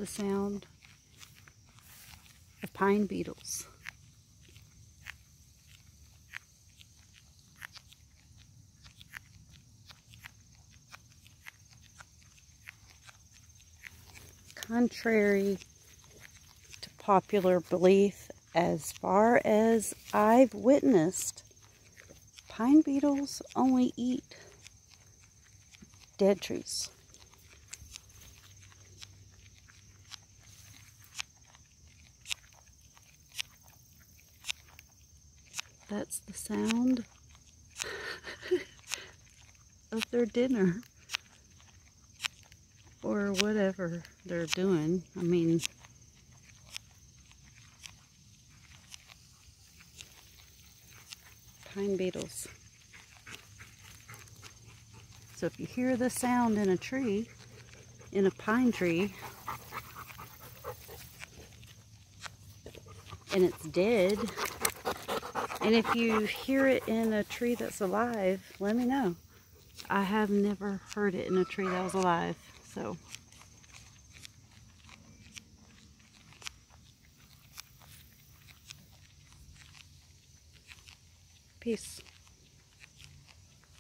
the sound of pine beetles. Contrary to popular belief, as far as I've witnessed, pine beetles only eat dead trees. That's the sound of their dinner, or whatever they're doing. I mean, pine beetles. So if you hear the sound in a tree, in a pine tree, and it's dead, and if you hear it in a tree that's alive, let me know. I have never heard it in a tree that was alive, so. Peace.